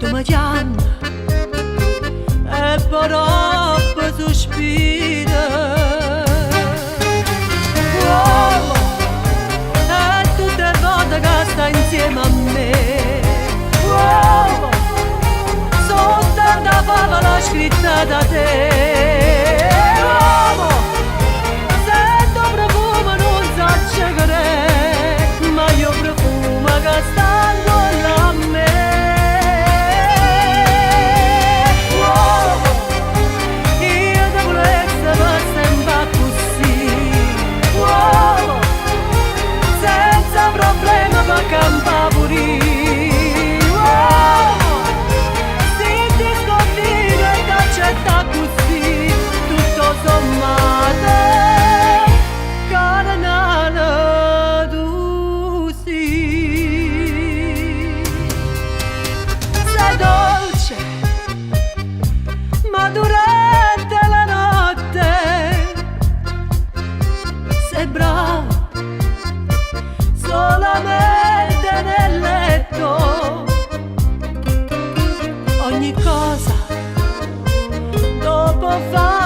tu mi chiami e poi sospira. Uomo, e tutte le volte che stai insieme a me. Uomo, soltanto la favola scritta da te. Uomo, sento profumo non so che ma io profumo che sta intorno a me. Uomo, io ti volessi per sempre così. Uomo, senza problema per campare pure. Accetta così, tutto sommato, carnale tu sì. Sei dolce, ma durante la notte sei bravo, solamente nel letto. Ogni cosa dopo fa